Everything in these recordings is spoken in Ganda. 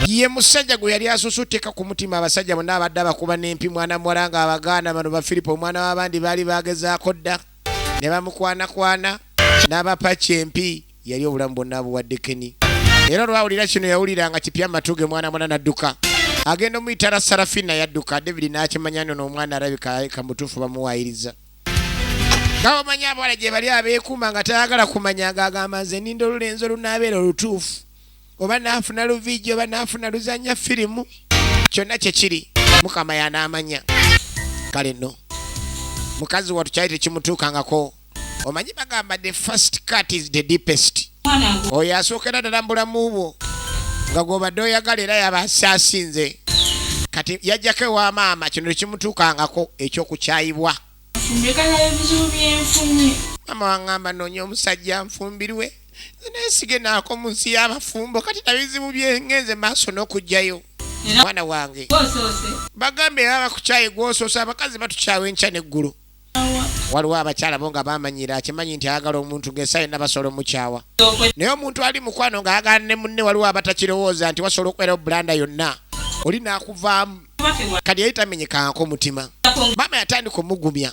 ye musajja gwe yali asusuteka ku mutima abasajja bonna abadde abakuba n'empi mwana muwala nga abaganda bano ba Filipo omwana w'abandi baali bagezaako dda ne bamukwanakwana n'abapakya empi yali obulamu bwonna abuwadde Keni. Era olwawulira kino yawulira nga kipya amatuge mwana mwana n'adduka agenda omuyitala Sarafina yadduka. David n'akimanya nno omwana alabika kamutuufu bamuwaayiriza. Nga omanya abawala gye bali abeekuuma nga tayagala kumanya ng'agamba nze ninda olulenzi olunaabeera olutuufu oba naafuna luviijo oba naafuna luzannya firimu kyonna kye kiri Mukama y'anaamanya. Kale nno mukazi wattu kyali tekimutuukangako. Omanyi bagamba the first cut is the deepest. Oyo asookera ddala mu bulamu bwo nga gw'obadde oyagala era yaba asinze kati yajjako ewa maama kino tekimutuukangako ekyokukyayibwa. Maama waŋŋamba noonya omusajja nfumbirwe naye sigenaako mu nsi y'abafumbo kati na bizibu byengenze maaso n'okugjayo. Mwana wange bagambe baba bakukyaye gw'osoosa abakazi batukyawa enkya n'eggulu. Waliwo abakyala bo nga bamanyira akimanyi nti ayagala omuntu ng'esaayo nabasobola omukyawa. Naye omuntu ali mukwano ng'ayagala ne munne waliwo abatakirowooza nti wasobola okubeerawo bulanda yonna oli naakuvaamu kati yali tamenyekangako mutima. Maama yatandika omugumya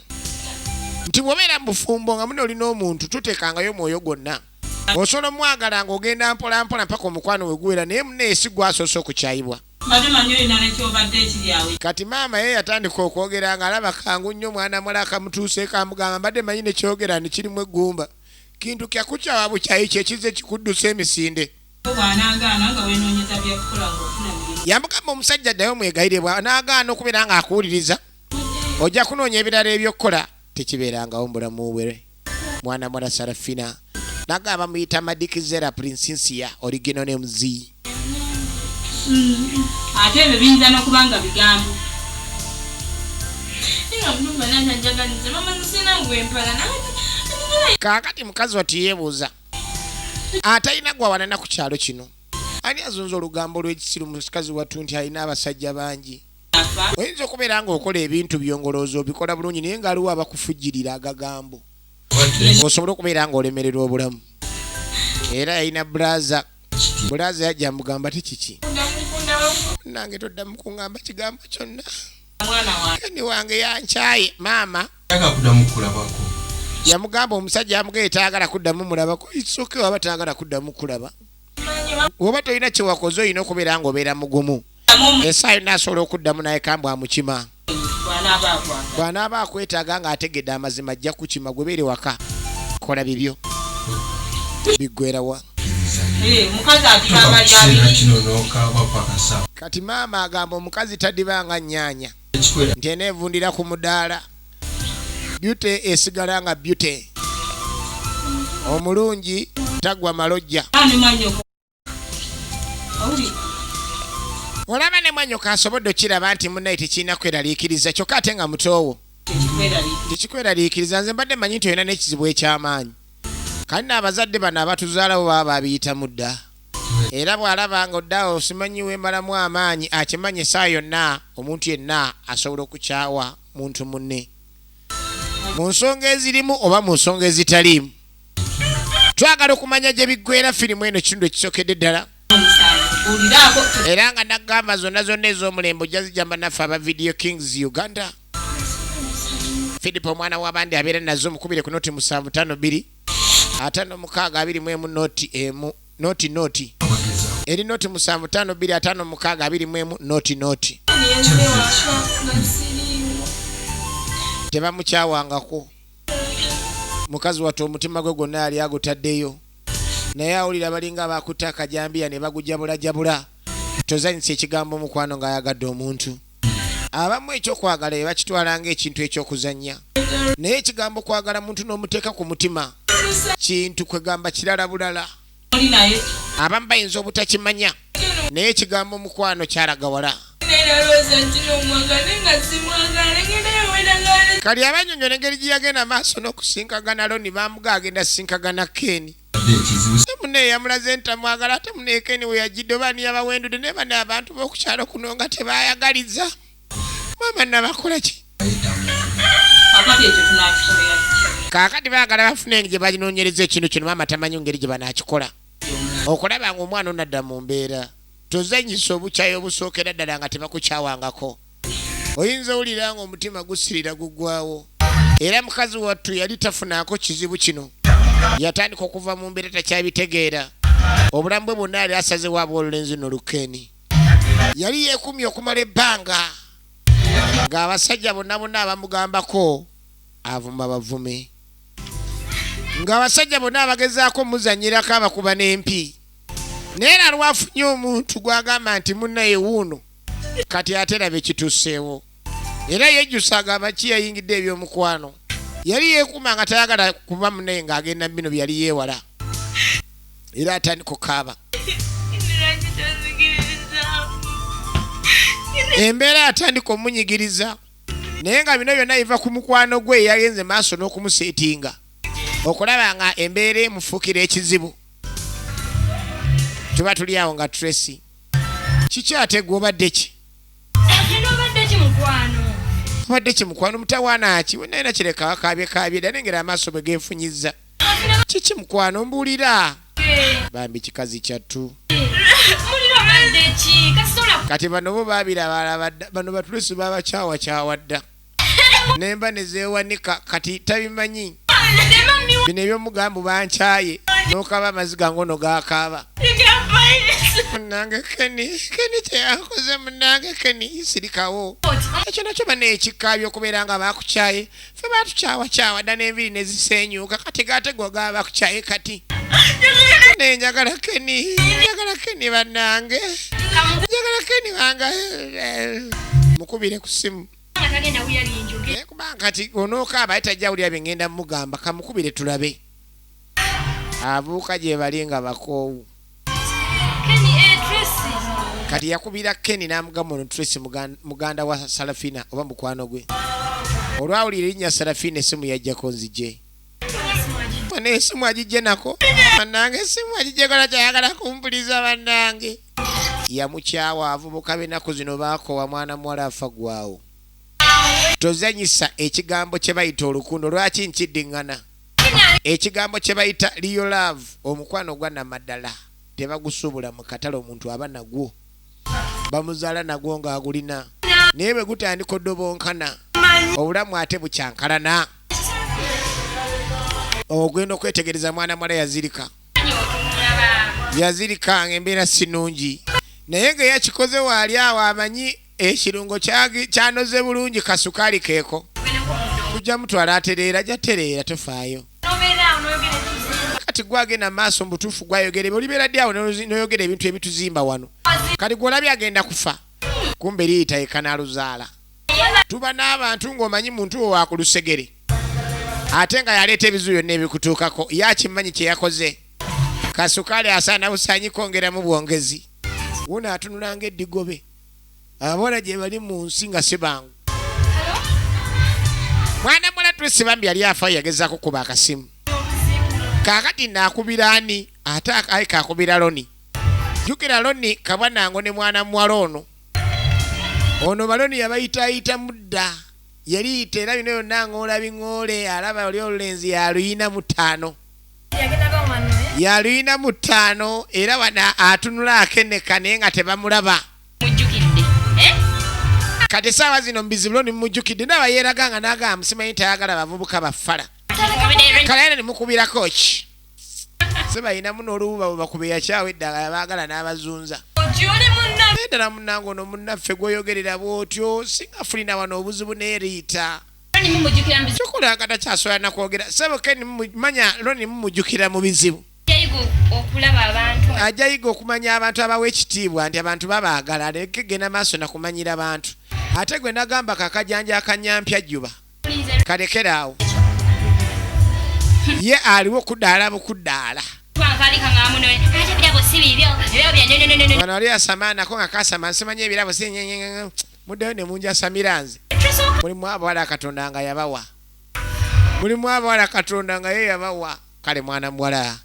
nti bw'obeera mu bufumbo nga muno olina omuntu tuteekangayo omwoyo gwonna osobola omwagala ng'ogenda mpola mpola mpaka omukwano we guwera naye munne esi gwasoose okukyayibwa. Kati maama ye yatandika okwogera ng'alaba kangu nnyo mwana muwala akamutuuseeko amugamba mbadde manyi ne kyogera nti kirimu eggumba kintu kyakukyawa bukyayi kyekize kikuddusa emisinde. Yamugamba omusajja ddayo mwegayire bw'anaagaana okubeera ng'akuwuliriza ojja kunoonya ebirala ebyokkola tekibeerangawo mu bulamu bwe. Mwana muwala Sarafina n'agamba muyita Madikizera Princessia original MZ. Ate ebyo biyinza n'okubanga bigambo. Kaakati mukazi wattu yeebuuza atalina gwawanana ku kyalo kino ani azunza olugambo lw'ekisiru mukazi wattu nti alina abasajja bangi. Oyinza okubeera ng'okola ebintu byongolooza obikola bulungi naye ng'aliwo abakufujjirira agagambo osobola okubeera ng'olemererwa obulamu. Era yalina bulaza yajja mugamba ti kiki nange toddamu kuŋŋamba kigambo kyonna ni wange yankyaye maama yamugamba omusajja amugaye taagala kuddamu mulabako isoke waba taagala kuddamu kulaba oba tolina kyewakoze olina okubeera ng'obeera mugumu esaayo naasobola okuddamu naye kambwa amukima bw'anaaba akwetaaga ng'ategedde amazima ajja kukima gwe beere waka kola bibyo biggwerawa. Kati maama agamba omukazi tadibanga nnyanya nti eneevundira ku mudaala beauty esigala nga beauty omulungi tagwa malojja. Olaba ne mwanyoka asobodde okiraba nti munnaye tekirina kweraliikiriza kyokka ate nga mutoowo tekikweraliikiriza. Nze mbadde manyi nti olina n'ekizibu eky'amaanyi kandi n'abazadde bano abatuzaalawo baba babiyita mudda era bw'alaba nga oddawo osimanyi wembalamu amaanyi akimanyi essaawa yonna omuntu yenna asobola okukyawa muntu munne mu nsonga ezirimu oba mu nsonga ezitaliimu. Twagala okumanya gye biggweera firimu eno kitundu ekisookedde ddala era nga naggamba zonna ez'omulembe ojja zijjamba naffe aba Video Kings Uganda. Filipo omwana w'abandi abeera nazo mukubire ku noti 752 562 noti emu noti eri noti 752 562 noti tebamukyawangako. Mukazi wattu omutima gwe gwonna yali agutaddeyo naye awulira balinga abakutta akajambiya ne bagujabulajabula. Tozanyisa ekigambo mukwano ng'ayagadde omuntu. Abamu ekyokwagala bye bakitwala ng'ekintu ekyokuzannya naye ekigambo kwagala muntu n'omuteeka ku mutima kintu kwegamba kirala bulala. Abamu bayinza obutakimanya naye ekigambo mukwano kyalaga wala. Kali abanyonyola engeri gye yagenda maaso n'okusinkagana Loni bamuga agenda sinkagana Keni. Munne yamulaze ntamwagala ate munne Keni we yajjidde oba ni yabawendudde ne bane abantu b'okukyalo kuno nga tebaayagaliza. Mama nabakola ki? Kaakati baagala bafuna engeri gye balinoonyereza ekintu kino maama tamanyi ngeri gye banaakikola okulaba ng'omwana onadda mu mbeera. tozanyisa obukyayi obusookera ddala nga tebakukyawangako. Oyinza owulira ng'omutima gusirira guggwawo. Era mukazi wattu yali tafunaako kizibu kino. Yatandika okuva mu mbeera takyabitegeera. Obulamu bwe bwonna yali asazewo ab'olulenzi n'olukeeni. Yali yeekumye okumala ebbanga ng'abasajja bonna bonna abamugambako avuma bavume. Ng'abasajja bonna abagezaako muzanyirako abakuba n'empi. Naye era lwafunye omuntu gw'agamba nti munnaye wuuno kati ate labe kituuseewo. Era yejjusa agamba ki yayingidde ebyomukwano. Yali yeekuma nga tayagala kuba munnaye ng'agenda bino bye yali yeewala. Era atandika okukaaba. Embeera atandika omunyigiriza. Naye nga bino byonna biva ku mukwano gwe yagenze maaso n'okumuseetinga okulaba nga embeera emufuukira ekizibu. Tuba tuli awo nga Tracy. Kiki ate gwe obadde ki? Obadde ki mukwano mutawaana ki? Wena ina kireka akaabye dda nengera amaaso bwe genfunyizza. Kiki mukwano mbuulira? Bambi kikazi kyattu. Kati bano bo baabiraba bano Batulesi babakyawa dda. Nemba ne zeewanika kati tabimanyi. Bino eby'omugambo bankyaye n'okaba amaziga ngono gaakaaba. Munange Keni kyeyakoze munange Keni sirikawo. Ekyo nakyo baneekikaabya okubeera nga baakukyaye. Ffe batukyawa dda n'enviri ne zisenyuuka kati gaategwa gaba bakukyaye kati. Njagala Keni bannange. Njagala Keni wange. Mukubire ku simu. Kubanga kati onookaaba aye tajja wulira bye ngenda mugamba kamukubire tulabe. Abuuka gye bali nga bakoowu. Kati yakubira Keni n'amugamba ono Tracy muganda wa Sarafina oba mukwano gwe. Olwawulira erinnya Sarafina essimu yajjako nzije. Wane essimu agijje nako. Bannange essimu agijje kola kyayagala kumpuliza bannange. Yamukyawa avubuka b'ennaku zino baakowa mwana muwala afa gwawo. Tozanyisa ekigambo kye bayita olukundo lwaki nkiddiŋŋana. Ekigambo kye bayita real love omukwano gwa namaddala tebagusuubula mu katale omuntu aba nagwo. Bamuzaala nagwo ng'agulina. Naye bwe gutandika oddobonkana obulamu ate bukyankalana. Ogenda okwetegereza mwana muwala yazirika ng'embeera si nnungi. Naye nga yakikoze waali awo amanyi ekirungo kyanoze bulungi kasukaali keeko. Tujja mutwala atereera jatereera tofaayo. Kati gwagenda maaso mu butuufu gwayogera olibeera ddi awo n'oyogera ebintu ebituzimba wano. Kati gw'olabye agenda kufa. Kumbe liyita ekanaaluzaala. Tuba n'abantu ng'omanyi muntu wo wakulusegere. Ate nga yaleeta ebizu byonna ebikutuukako yakimanyi kye yakoze. Kasukaali asaana busaanyi kwongeramu bwongezi. Wuno atunula ng'eddigobe. Abawala gye bali mu nsi nga si bangu. Mwana muwala Tracy bambi yali afa yagezaako kuba akasimu. Kaakati naakubira ani ate ayi kaakubira Loni. Jjukira Loni kabwanango ne mwana muwala ono. Ono baloni yabayitaayita mudda. Yaliyita era bino byonna ng'olabiŋoole alaba oli olulenzi yaluyina mu ttaano. Yaluyina mu ttaano era wana atunula akeneka naye nga tebamulaba. Kati essaawa zino mubizibu Loni mumujjukidde ndaba yeeraga nga n'agamba simanyi tayagala bavubuka baffala. Kale era ne mukubirako ki? Sebayinamu n'olububa bwe bakube yakyawe eddagala baagala n'abazunza. Ddala munnange ono munnaffe gw'oyogerera bw'otyo singa fulina wano obuzibu n'eriita. Kyokola nga takyasobola na kwogera. Sebo Keni manya Loni mumujjukira mu bizibu. Ajja yiga okumanya abantu abawa ekitiibwa nti abantu babaagala aleke genda maaso na kumanyira abantu. Ate gwe nagamba kakajanja akanyampya jjuba. Kalekeraawo. Ye aliwo kuddaala bukuddaala. Wano oli asamaanako nga kasama nsimanyi ebirabo si muddeyo ne munjasamira nze. Mulimu abawala Katonda nga yabawa. Mulimu abawala Katonda nga ye yabawa. Kale mwana muwala.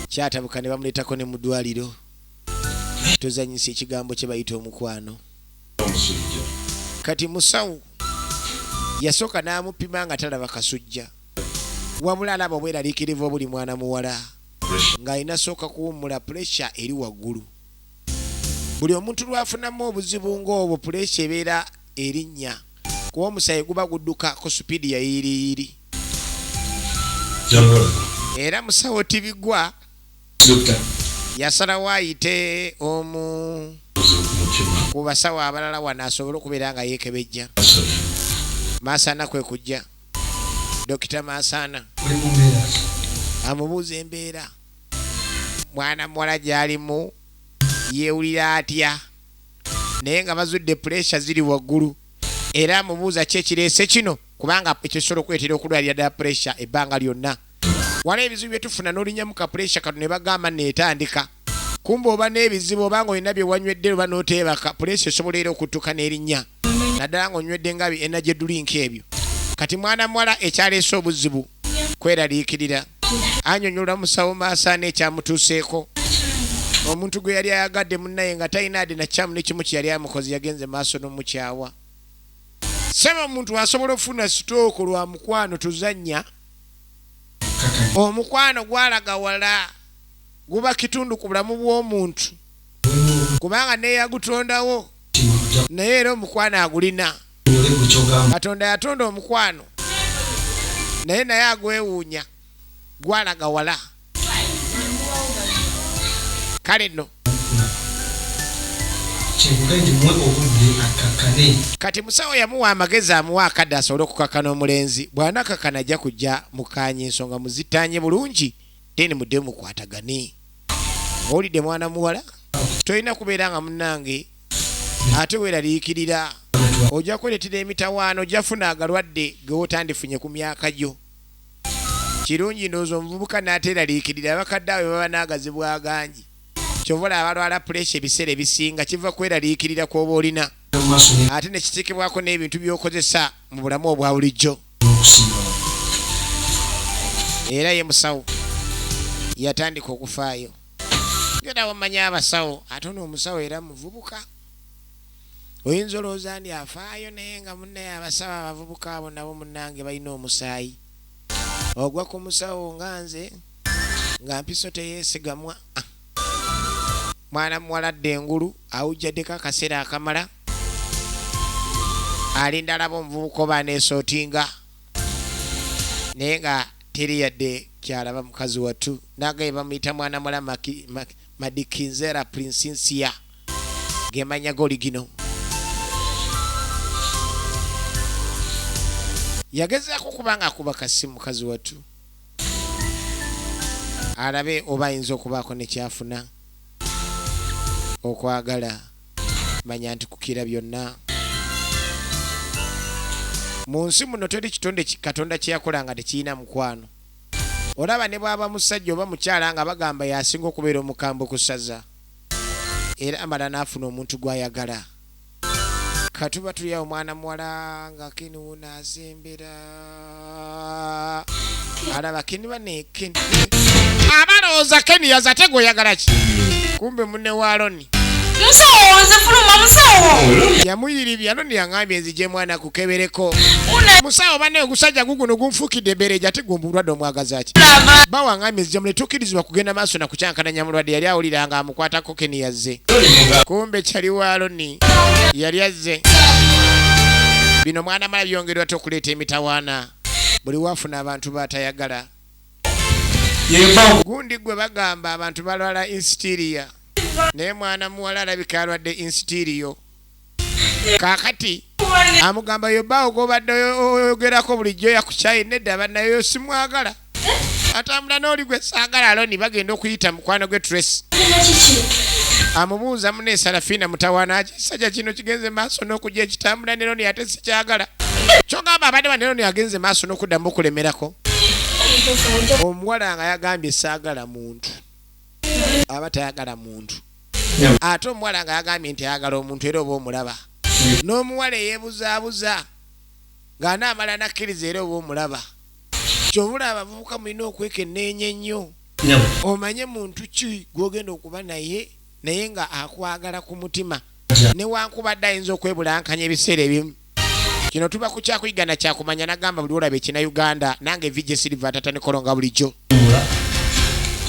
Kyatabuka ne bamuleetako ne mu ddwaliro. Tozanyisa ekigambo kye bayita omukwano. Kati musawo yasooka n'amupima nga talaba kasujja. Wabula alaba obweraliikirivu obuli mwana muwala ng'alina sooka kuwummula puresha eri waggulu. buli omuntu lwafunamu obuzibu ng'obwo puleesha ebeera erinnya kuba omusaayi guba gudduka ku supiidi ya yiriiri era musawo tibigwa yasalawo ayite omu ku basawo abalala wano asobole okubeera nga yeekebejja. Maasaana kwe kujja Dokita Maasaana amubuuza embeera mwana muwala gy'alimu yeewulira atya naye nga bazudde puleesha ziri waggulu era amubuuza ki ekireese kino kubanga ekyo kisobola okuleetera okulwalira ddala puleesha ebbanga lyonna. Waliwo ebizibu bye tufuna n'olinnyamu ka puleesha kano ne bagamba neetandika kumbe oba n'ebizibu obanga olina bye wanywedde oba n'oteebaka puleesha esobola era okuttuka n'erinnya naddala ng'onywedde nga bi energy drink ebyo. Kati mwana muwala ekyaleese obuzibu kweraliikirira annyonnyola musawo Maasaana ekyamutuuseeko. Omuntu gwe yali ayagadde munnaye nga talina ade nakyamu nekimu kye yali amukozi yagenze maaso n'omukyawa. Sema omuntu asobola okufuna sitooko lwa mukwano tuzannya. Omukwano gwalaga wala guba kitundu ku bulamu bw'omuntu kubanga neeyagutondawo naye era omukwano agulina. Katonda yatonda omukwano naye naye agwewuunya gwalaga wala. Kale nno kati musawo yamuwa amagezi amuwa akadde asobole okukakana omulenzi bw'anakakana ajja kujja mukanye ensonga muzittanye bulungi deni mudde mukwatagane. Owulidde mwana muwala tolina kubeera nga munnange ate weeraliikirira ojja kweretera emitawaano ojja funa agalwadde gewotandifunye ku myaka gyo. Kirungi ndowooza omuvubuka n'ateeraliikirira abakadde awe baba n'agazibu agangi kyovola abalwala puleesha ebiseera ebisinga kiva kweraliikirira kw'oba olina ate ne kiteekebwako n'ebintu by'okozesa mu bulamu obwa bulijjo. Era ye musawo yatandika okufaayo. Ngera wamanya abasawo ate n'omusawo era muvubuka oyinza olowooza ndi afaayo naye nga munnaye abasawo abavubuka abo nabo munnange balina omusaayi. Ogwa ku musawo nga nze nga mpiso teyeesigamwa. Mwana muwala ddengulu awujjaddeko akaseera akamala alinda alaba omuvubuka oba aneesootinga naye nga teri yadde kyalaba mukazi wattu nagaye bamuyita mwana muwala Madikinzera Prinsinsia gemanya goli gino. Yagezaako kubanga akuba kasimu mukazi wattu alabe oba ayinza okubaako nekyafuna okwagala manya nti kukira byonna mu nsi muno teri kitonde Katonda kye yakola nga tekirina mukwano. Olaba ne bwaba musajja oba mukyala nga bagamba yasinga okubeera omukambwe ku ssaza era amala n'afuna omuntu gw'ayagala. Katuba tuli awo mwana muwala nga Keni wunaazembera alaba Keni baneekeni abalowooza Keni yaza ate gw'oyagala ki kumbe munne wa Aloni musawo nze fuluma musawo yamuyiribya Aloni yaŋŋambye nzije mwana kukebereko musawo banne ogusajja guguno gunfuukidde ebbereja ate gwe mulwadde omwagaza ki bawaŋŋambye nzije mule tukkirizibwa kugenda maaso na kucyankananya mulwadde yali awulira nga amukwatako Keni yazze kumbe kyali wa Aloni yali azze. Bino mwana mala byongerwa ate okuleeta emitawaana buli wafuna abantu batayagala. Gundi gwe bagamba abantu balwala instiriya naye mwana muwala alabika alwadde instiriyo. Kaakati amugamba yobbaawo g'obadde oyogerako bulijjo yakukyaye nedda bannayo simwagala atambula n'oli gwe saagala Aloni bagenda okuyita mukwano gwe Tracy. Amubuuza munne Sarafina mutawaana kisajja kino kigenze maaso n'okujja ekitambula ne Aloni ate sikyagala kyogamba abadde ba Aloni agenze maaso n'okuddamu okulemerako. Omuwala nga yagambye saagala muntu aba tayagala muntu ate omuwala nga yagambye nti ayagala omuntu era oba omulaba n'omuwala eyeebuzaabuza ng'anaamala nakkiriza era oba omulaba. Kyobula abavubuka mulina okwekenneenya ennyo omanye muntu ki gw'ogenda okuba naye nga akwagala ku mutima newankubadde ayinza okwebulankanya ebiseera ebimu. Kino tuba ku kyakuyigana kyakumanya nagamba buli olaba ekina Uganda nange Vijay Silva tata ne kolonga bulijjo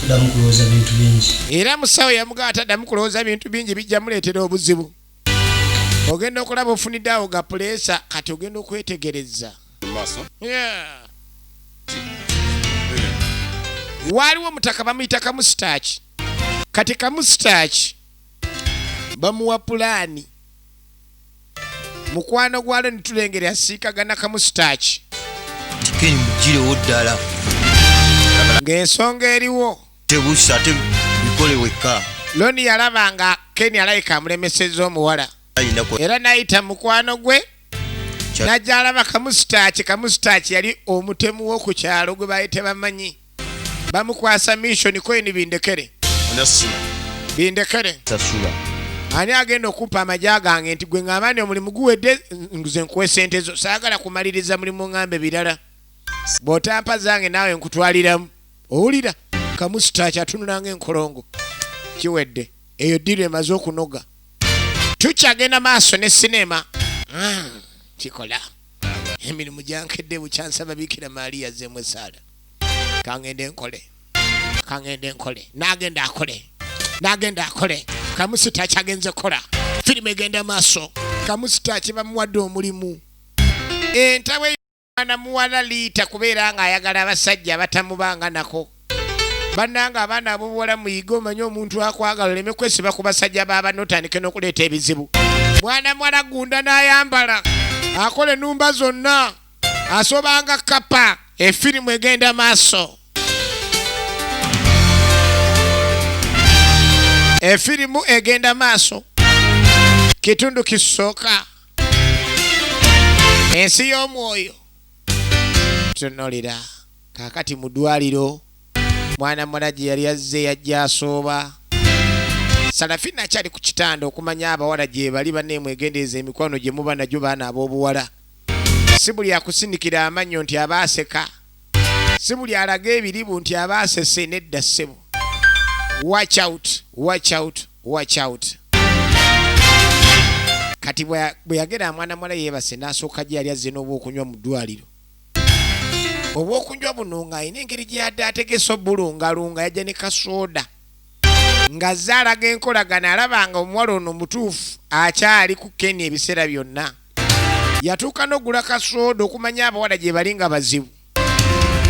taddamu kulowooza bintu bingi. Era musawo yamugamba taddamu kulowooza bintu bingi bijja muleetera obuzibu. Ogenda okulaba ofunidde awo ga puleesa kati ogenda okwetegereza. Waaliwo omutaka bamuyita Kamusitaaki. Kati Kamusitaaki bamuwa pulaani. Mukwano gwalo nitulengera asiikagana Kamusitaaki. Keni mugirewo ddala. Ng'ensonga eriwo. Tebuusa ate bikole wekka. Loni yalaba nga Keni alayika amulemesezza omuwala. Era n'ayita mukwano gwe. N'ajja alaba Kamusitaaki. Kamusitaaki yali omutemu w'oku kyalo gwe baali tebamanyi. Bamukwasa mission koini bindekere. Bindekere. Sasula. Ani agenda okupa amajja gange nti gwe ng'amaani omulimu guwedde nze nkuwe ssente zo saagala kumaliriza mulimu ngambe birala. Bw'otampa zange naawe nkutwaliramu. Owulira Kamusitaaki atunula ng'enkolongo. Kiwedde. Eyo ddiru emaze okunoga. Tukyagenda maaso ne sinema. Kikola. Emirimu gyankedde bukyansaba Bikira Maaliya azzeemu essaala. Kangende nkole. N'agenda akole. Kamusitaaki agenze kola. Firimu egenda maaso. Kamusitaaki bamuwadde omulimu. Entawe y'omwana muwala liita kubeera ng'ayagala abasajja abatamubanga nako. Bannanga abaana abobuwala muyiga omanye omuntu akwagala oleme kwesiba ku basajja baabano otandike n'okuleeta ebizibu. Mwana muwala gunda n'ayambala. Akola ennumba zonna. Asobanga kapa. Efirimu egenda maaso. Efirimu egenda maaso. Kitundu kisooka. Ensi y'omwoyo. Tunolera. Kaakati mu ddwaliro. Mwana muwala gye yali azze yajja asooba. Sarafina akyali ku kitanda okumanya abawala gye bali banneemwegendereza emikwano gye muba nagyo baana ab'obuwala. Si buli akusindikira amannyo nti aba aseka. Si buli alaga ebiribu nti aba asese nedda ssebo. Watch out. Kati bwe yagera mwana muwala yeebase n'asooka gye yali azze n'obwokunywa mu ddwaliro. Obwokunywa buno ng'ayina engeri gye yadde ategese obbulungalunga yajja ne kasooda. Nga zaalaga enkolagana alabanga omuwala ono mutuufu akyali ku Keni ebiseera byonna. Yatuuka n'ogula kasooda okumanya abawala gye bali nga bazibu.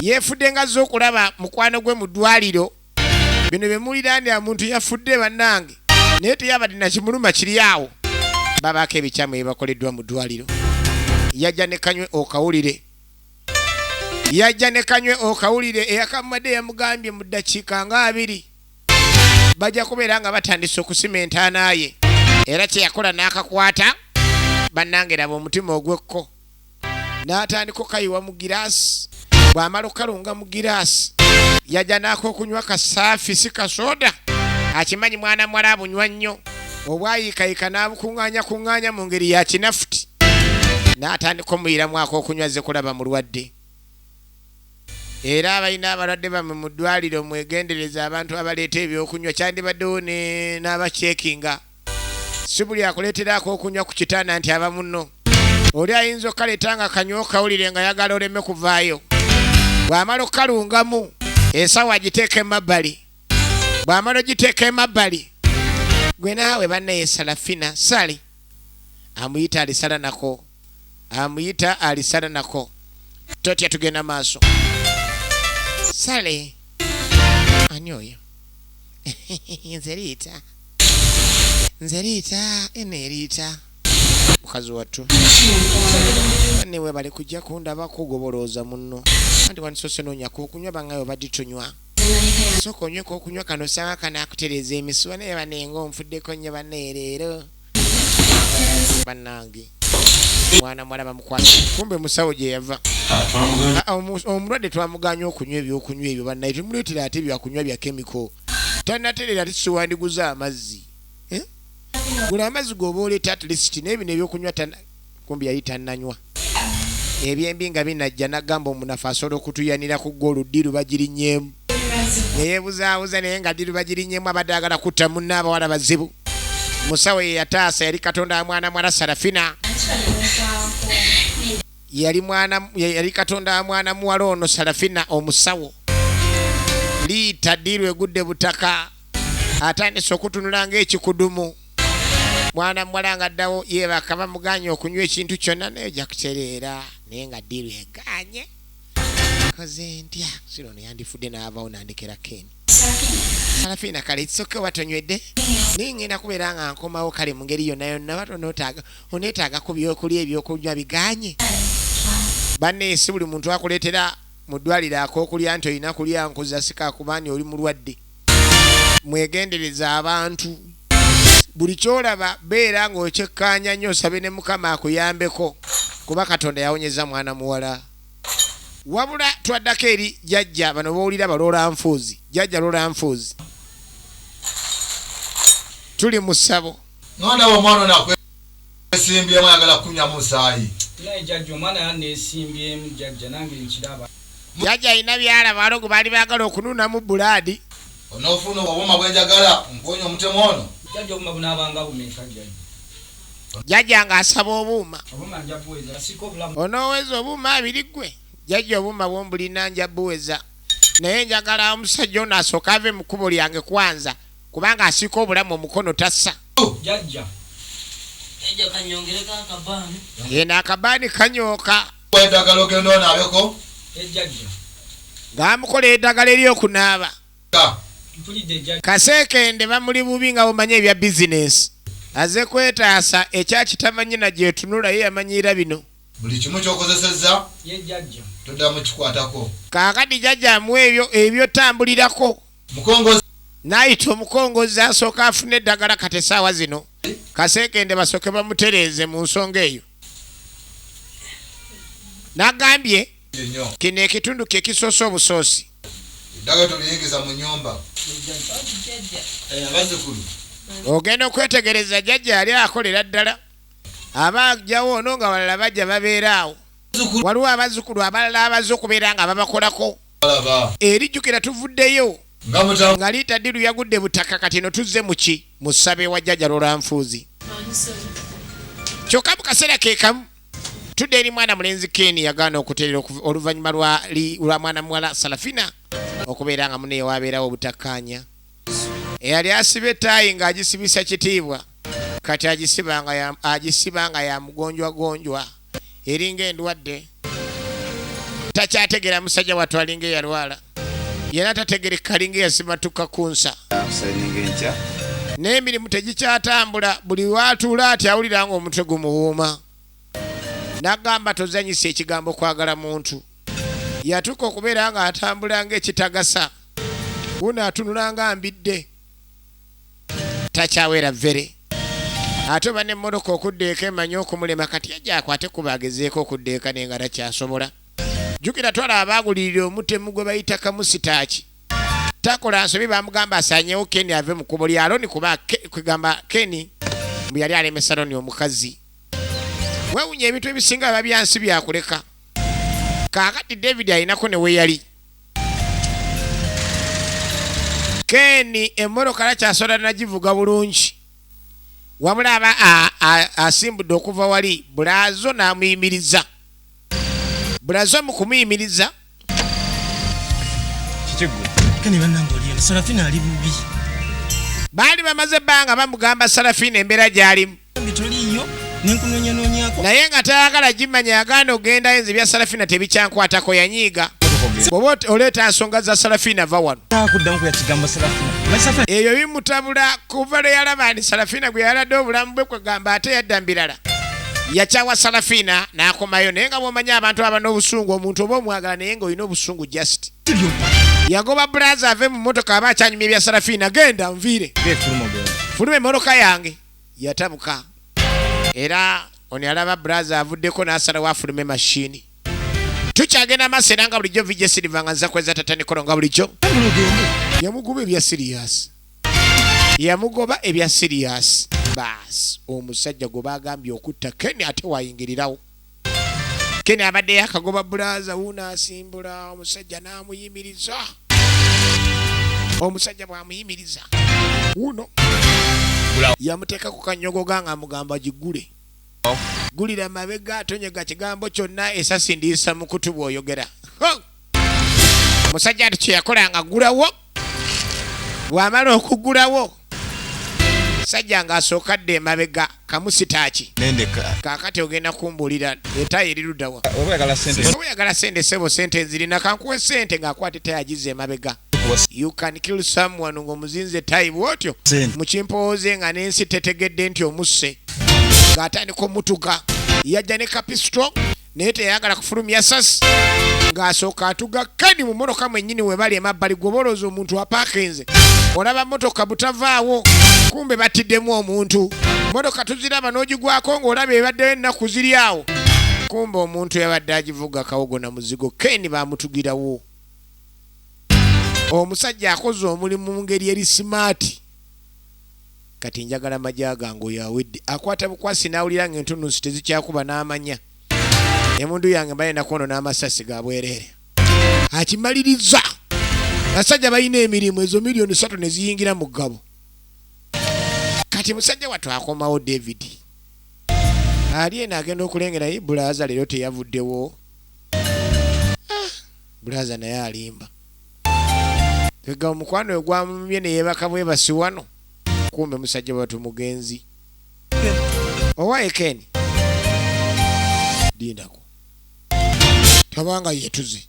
Yeefudde ngazze okulaba mukwano gwe mu ddwaliro. Bino bye muliraanira muntu yafudde bannange. Naye teyabadde na kimuluma kiri awo. Babaako ebikyamu ebibakoleddwa mu ddwaliro. Yajja ne kanywe okawulire. Eyakamumadde yamugambye mu ddakiika nga 2. Bajja kubeera nga batandise okusima entaana ye. Era kye yakola n'akakwata. Bannange laba omutima ogw'ekko. N'atandika okayiwa mu giraasi. Bw'amala okalunga mu giraasi. Yajja n'akokunywa kasaafi si kasooda. Akimanyi mwana muwala abunywa nnyo. Obwayikayika n'abukuŋŋaanya mu ngeri ya kinafuti. N'atandika omuyiramu akokunywa azze kulaba mulwadde. Era abalina abalwadde bammwe mu ddwaliro mwegendereza abantu abaleeta ebyokunywa kyandibaddewo n'abacekinga. Si buli akuleetera akokunywa ku kitanda nti aba munno. Oli ayinza okaleeta nga kanywa okawulire nga yagala oleme kuvaayo. Bw'amala okalungamu ensawo agiteeka emabbali. Bw'amala ogiteeka emabbali. Gwe naawe bannaye Sarafina Sali amuyita alisala nako. Totya tugenda maaso. Sale. Ani oyo? Nze Liita. Mukazi wattu. Niwe bali kujja kundaba kugobolooza munno. Anti wanisose noonyako okunywa bangayo baditunywa. Sooka onyweko okunywa kano sanga kanaakutereeza emisuwa naye banenga onfuddeko nnyo bannaye leero. Bannange. Mwana muwala bamukwasa. Kumbe musawo gye yava. Omulwadde twamuganya okunywa ebyokunywa ebyo bannaye tumuleetera ate byakunywa bya kemiko. Tannaterera ati siwandiguza amazzi. Gula amazzi g'oba oleeta at least n'ebino ebyokunywa kumbi yali tannanywa. Ebyembi nga binajja n'agamba omunafu asobola okutuyanira ku ggoolu ddiru bagirinnyeemu. Neyeebuzaabuza naye nga ddiru bagirinnyeemu abadde agala kutta munne abawala bazibu. Musawo ye yataasa yali Katonda wa mwana muwala Sarafina. Yali Katonda wa mwana muwala ono Sarafina omusawo. liita ddiiru egudde butaka atandise okutunula ng'ekikudumu. Mwana muwala ng'addawo yeebaka bamuganye okunywa ekintu kyonna naye ojja kutereera naye nga ddiiru egaanye. Koze ntya siro ono yandifudde n'avaawo nandekera Ken. Sarafina kale kitsoke watonywedde naye ngenda kubeera nga nkomawo kale mu ngeri yonna yonna batono oneetaaga ku byokulya ebyokunywa biganye. Banne si buli muntu akuleetera mu ddwaliro ak'okulya nti olina kulya nkuza sika kubaani oli mulwadde. Mwegendereza abantu. Buli kyolaba beera ng'okyekkaanya nnyo osabe ne Mukama akuyambeko kuba Katonda yawonyeza mwana muwala. Wabula twaddako eri jjajja bano bowulira baloola nfuuzi. Jjajja loola nfuuzi. Tuli mu ssabo. Ng'onda omwana nakwesimbyemu ayagala kunywa musaayi. Naye jjajja omwana yanneesimbyemu jjajja nange nkiraba. Jjajja alina byalaba alogo baali baagala okunuunamu bulaadi. Onoofuna obwoma bwenjagala mponya omutemu ono. Jjajja obuma bunaabanga bumeeka jjajja. Jjajja ng'asaba obuuma. Obuma nja buweza siko obulamu. Onooweza obuuma abiri ggwe. Jjajja obuuma bwombulina nja buweza. Naye njagala omusajja ono asooka ave mu kkubo lyange kwanza kubanga asiika obulamu omukono tassa. Jjajja. Ejja kanyongereko akabaani. Yeno akabaani kanyooka. Eddagala ogenda onaabeko. Jjajja. Ng'amukola eddagala ery'okunaaba. Mpulidde jjajja. Kaseekende bamuli bubi nga bumanye ebya bizinensi. Aze kwetaasa ekyakitamanyi na gyetunula ye yamanyiira bino. Buli kimu ky'okozesezza Ye jjajja. toddamu kikwatako. Kaakati jjajja amuwa ebyo tambulirako. Mukongozi. N'ayita omukongozi asooka afune eddagala kati essaawa zino. Kaseekende basooke bamutereeze mu nsonga eyo. N'agambye kino ekitundu kye kisoose obusoosi. Eddagala toliyingiza mu nnyumba. Abazzukulu. Ogenda okwetegereza jjajja yali akolera ddala. Abajjawo ono nga balala bajja babeera awo. Waliwo abazzukulu abalala abaze okubeera nga babakolako. Erijjukira tuvuddeyo nga liita ddiru yagudde butaka kati no tuzze muki mu ssabe wa jjajja loola nfuuzi. Kyokka mu kaseera ke kamu tudde eri mwana mulenzi Ken yagaana okuteerera oluvannyuma lwa mwana muwala Sarafina okubeera nga muneeyo wabeerawo obutakkaanya. Eyali asiba ettaayi ng'agisibisa kitiibwa kati agisiba nga ya mugonjwagonjwa eringa endwadde. Takyategeera musajja wattu alinga eyalwala. Yena tategereka alinga eyasimatuka ku nsa. N'emirimu tegikyatambula buli waatuula ati awulira ng'omutwe gumuwuuma. N'agamba tozanyisa ekigambo kwagala muntu. Yatuuka okubeera nga atambula ng'ekitagasa. Wuno atunula nga mbidde. Takyawera vere. Ate oba n'emmotoka okuddeeka emanyi okumulema kati yajja akwate kuba agezeeko okuddeeka naye nga takyasobola. Jjukira twala abaagulirira omutemu gwe bayita kamusitaaki. Takola nsobi bamugamba asaanyewo Ken ave mu kkubo lya Aloni kuba kwegamba Ken mbu yali alemesa Aloni omukazi. Weewunya ebintu ebisinga biba byansi byakuleka. Kaakati David alinako ne we yali. Ken emmotoka lakyasobola nagivuga bulungi. Wabula aba asimbudde okuva wali Bulazo n'amuyimiriza. Bulazo mu kumuyimiriza. Kani bannange oli Sarafina ali bubi. Baali bamaze ebbanga bamugamba Sarafina embeera gy'alimu. Bitoliyo nenkunoonyanonyako. Naye nga tayagala gimanya yagaana ogenda enzi bya Sarafina tebikyankwatako yanyiiga. Bw'oba oleeta nsonga za Sarafina va wano. Takuddamu kuyakigamba Sarafina. Eyo bimutabula kuva lwe yalaba nti Sarafina gwe yaladde obulamu bwe kwegamba ate yadda mbirala. Yakyawa Sarafina n'akomayo naye nga bw'omanyi abantu abana obusungu omuntu oba omwagala naye ng'olina obusungu just. Yagoba Bulaza ave mu mmotoka aba akyanyumya ebya Sarafina genda nviire. Fuluma emmotoka yange. Yatabuka. Era ono alaba Bulaza avuddeko n'asalawo afulume mashini. Tukyagenda maaso era nga bulijjo Vijay Silva nga nza kweza Tata Nikolo nga bulijjo. Yamugoba ebya serious. Yamugoba ebya serious. Baas omusajja gwe bagambye okutta Ken ate wayingirirawo. Ken abadde yakagoba Bulaza wuuna asimbula omusajja n'amuyimiriza. Omusajja bw'amuyimiriza wuno yamuteeka ku kanyogoga nga amugamba gigule. Gulira mabega atonyega kigambo kyonna esasi ndiisa mu kutu bw'oyogera. Omusajja ati kye yakola nga gulawo. Bw'amala okugulawo. Sajja ng'asooka dde emabega kamusitaaki. Kaakati ogenda kumbuulira etayi eriruddawa. Oyagala sente sebo sente nzirina kankuwe sente ng'akwata etayi agize emabega. You can kill someone ng'omuzinze etayi bw'otyo. Mukimpowooze nga n'ensi tetegedde nti omusse. Ng'atandika omutuga. Yajja ne kapisito naye teyagala kufulumya sasi. Ng'asooka atuga kani mu mmotoka mwennyini we bali emabbali gwobolooza omuntu apaakinze. Olaba mmotoka butavaawo. Kumbe batiddemu omuntu. Mmotoka tuziraba n'ogigwako ng'olaba ebaddeyo ennaku ziri awo. Kumbe omuntu yabadde agivuga kawogo na muzigo. Keni baamutugirawo. Omusajja akoze omulimu mu ngeri eri simaati. Kati njagala majja gange oyo awedde. Akwata bukwasi n'awulira ng'entunusi tezikyakuba n'amanya. Emundu yange balina kwono n'amasasi ga bwereere. Akimaliriza. Basajja balina emirimu ezo miliyoni 3 ne ziyingira mu ggabo. Kati musajja wattu akomawo David. Ali eno agenda okulengera Bulaza leero teyavuddewo. Bulaza naye alimba. Tega omukwano we gwamumye ne yeebaka bwebasi wano. Kumbe musajja wattu mugenzi. Owaye Ken. Dindako. Tabanga yetuze.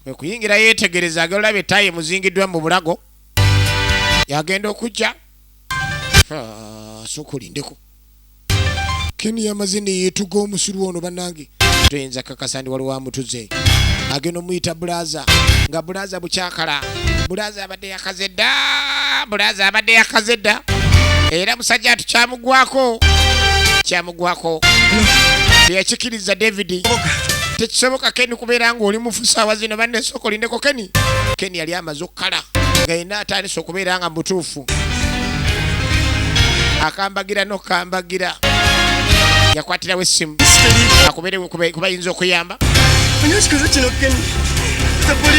Kwe kuyingira yeetegereza agolaba etayi muzingiddwa mu bulago. Yagenda okujja. Sokulindeko. Ken yamaze ne yeetuga omusiru ono bannange. Tuyinza kakasandi waliwo amutuze. Agenda omuyita Bulaza. Nga Bulaza bukyakala. Bulaza abadde yakaze dda. Bulaza abadde yakaze dda. Era musajja atu kyamugwako. Kyamugwako. Teyakikiriza David. Tekisoboka Ken kubeera ng'oli mufusaawa zino banne sokolindeko Ken. Ken yali amaze okkala. Nga yenna atandise okubeera nga mutuufu. Akambagira n'okambagira. Yakwatirawo essimu. Akubeerewo kuba yinza okuyamba.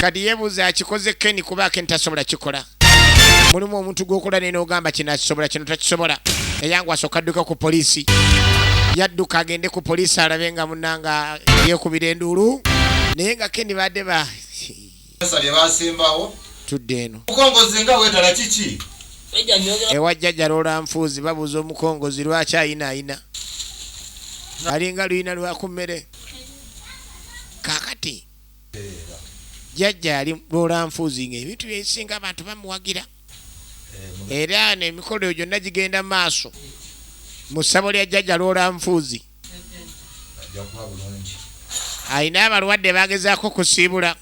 Kati yeebuuza akikoze Ken kuba Ken tasobola kikola. Mulimu omuntu gw'okola ne n'ogamba kino akisobola kino takisobola. Eyangu asooka adduka ku poliisi. Yadduka agende ku poliisi alabe nga munnanga yeekubira enduulu. Naye nga Ken badde ba. Tudde eno. Mukongozi nga weetala kiki? Ewa jjajja Lola Nfuuzi babuuza omukongozi lwaki ayina. Alinga luyina lwa ku mmere. Kaakati jjajja ali Lola Nfuuzi ng'ebintu byesinga abantu bamuwagira. Era n'emikolo gyonna gigenda maaso. Mu ssabo lya jjajja Lola Nfuuzi. Ayina abalwadde bagezaako kusiibula.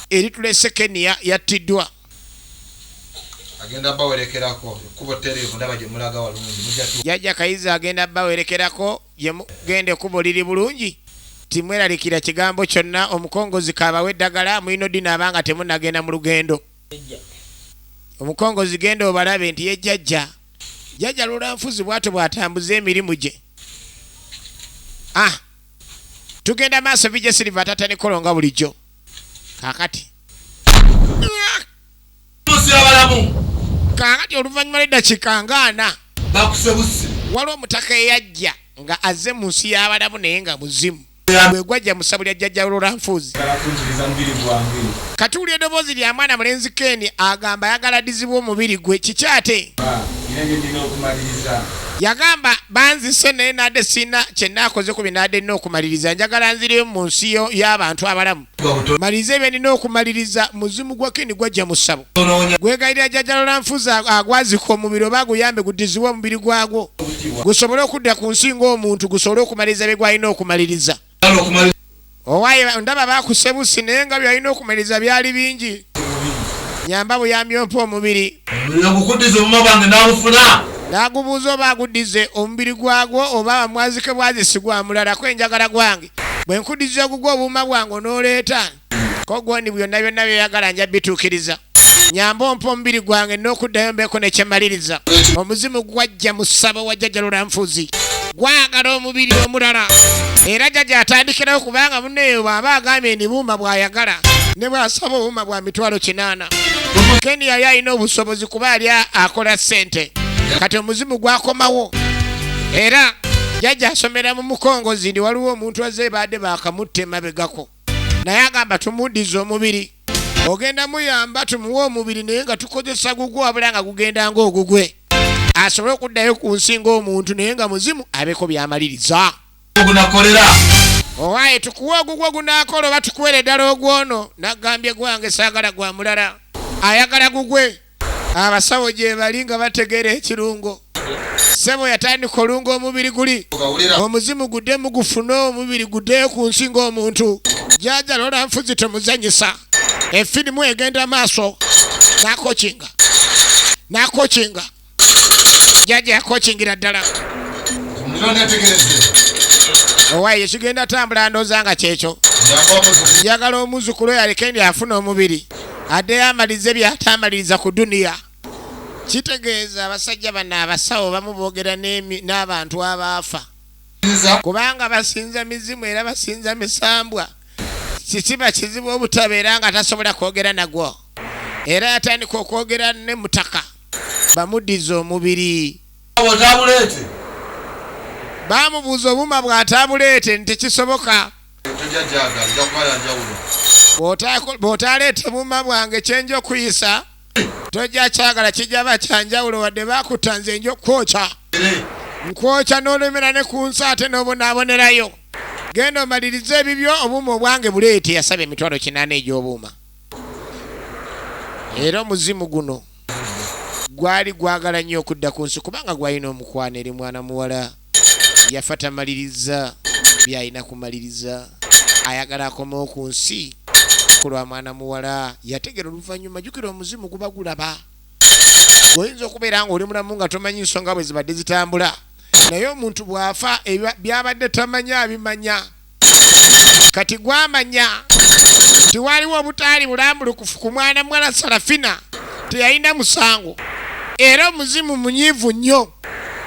Eritulese Ken yattiddwa. Agenda bawerekerako kubo terevu ndaba gye mulaga walungi mujjatu. Jjajja Kayiza agenda bawerekerako gye mugende kubo liri bulungi. Timweralikira kigambo kyonna omukongozi kabawe eddagala mulina dina abanga temunnagenda mu lugendo. Omukongozi genda obalabe nti ye jjajja. Jjajja Lola Nfuuzi bw'atyo bw'atambuza emirimu gye. Tugenda maaso Vijay Silver tata ne kolonga bulijjo. Kaakati. Kaakati oluvannyuma lw'eddakiika nga 4. Bakusebuse. Waliwo omutaka eyajja nga azze mu nsi y'abalamu naye nga muzimu. Bwe gwajja mu ssabo lya jjajja Lola Nfuuzi. Katuulira eddoboozi lya mwana mulenzi Ken agamba ayagala addizibwa omubiri gwe kiki ate? Yagamba banzise naye nadde sina kye naakoze ku binadde nina okumaliriza njagala nzireyo mu nsi y'abantu abalamu. Maliriza ebyo nina okumaliriza muzimu gwa Ken gwajja mu ssabo. Gwegayirira jjajja Lola Nfuuzi agwazika omubiri oba guyambe guddizibwe omubiri gwagwo. Gusobole okudda ku nsi ng'omuntu gusobole okumaliriza bye gwalina okumaliriza. Owaye ndaba bakusebusi naye nga byalina okumaliriza byali bingi. Nyamba buyambi ompa omubiri. Ngukuddize obuma bwange n'abufuna. Nagubuuza oba aguddize omubiri gwagwo oba bamwazike bwazisigwa mulala kwenjagala gwange. Bwe nkuddiza ogugwo obuuma bwange onooleeta. Ko gwondi byonna byonna byoyagala nja bituukiriza. Nyamba ompa omubiri gwange n'okuddayo mbeeko ne kyemaliriza. Omuzimu gwajja mu ssabo wa jjajja Lola Nfuuzi. Gwagala omubiri omulala. Era jjajja atandikirawo kubanga munneeyo bw'aba agambye ndibuuma bw'ayagala. Ne bw'asaba obuuma bwa mitwalo 8. Ken yali alina obusobozi kuba yali akola ssente. Kati omuzimu gwakomawo. Era jjajja asomera mu mukongozi ndi waliwo omuntu azze badde bakamutta emabegako. naye agamba tumuddiza omubiri ogenda muyamba tumuwa omubiri naye nga tukozesa gugwe wabula nga gugenda ng'ogugwe asobole okuddayo ku nsi ng'omuntu naye nga muzimu abeko byamaliriza owaaye tukuwa ogugwe gunaakola oba tukuwere eddala ogwono naggambye gwange saagala gwa mulala ayagala gugwe abasawo gye bali nga bategeera ekirungo sebo yatandika olunga omubiri guli omuzimu gudde mugufune omubiri guddeyo ku nsi ng'omuntu jaja lola nfuzi temuzanyisa efirimu egenda maaso nakokinga jaja yakokingira ddala owaaye kigenda tambula ndooza nga kyekyo njagala omuzukulu oyo aleke ndi afuna omubiri addeyo amalize byatamaliriza ku duniya kitegeeza abasajja bano abasawo bamu boogera n'abantu abaafa kubanga basinza mizimu era basinza misambwa kikiba kizibu obutabeera nga tasobola kwogera nagwo era yatandika okwogera ne mutaka bamuddiza omubiri bamubuuza obuma bw'ataabuleete nti kisoboka bw'otaleeta buuma bwange kyenja okuyisa tojja kyagala kijaba kyanjawulo wadde baakutta nze nja okwokya nkwokya n'olemera ne ku nsi ate n'obonaabonerayo genda omaliriza ebibyo obuuma obwange buleete yasaba emitwalo 8 egy'obuuma era omuzimu guno gwali gwagala nnyo okudda ku nsi kubanga gwalina omukwana eri mwana muwala yafa tamaliriza byalina kumaliriza ayagala akomewo ku nsi kulwa mwana muwala yategera oluvannyuma jjukira omuzimu guba gulaba oyinza okubeera nga oli mulamu nga tomanyi nsonga bwe zibadde zitambula naye omuntu bw'afa byabadde tamanya abimanya kati gwamanya nti waliwo obutaali bulambulukufu ku mwana muwala Sarafina teyalina musango era omuzimu munyiivu nnyo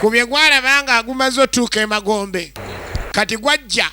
ku bye gwalaba nga agumaze otuuka emagombe kati gwajja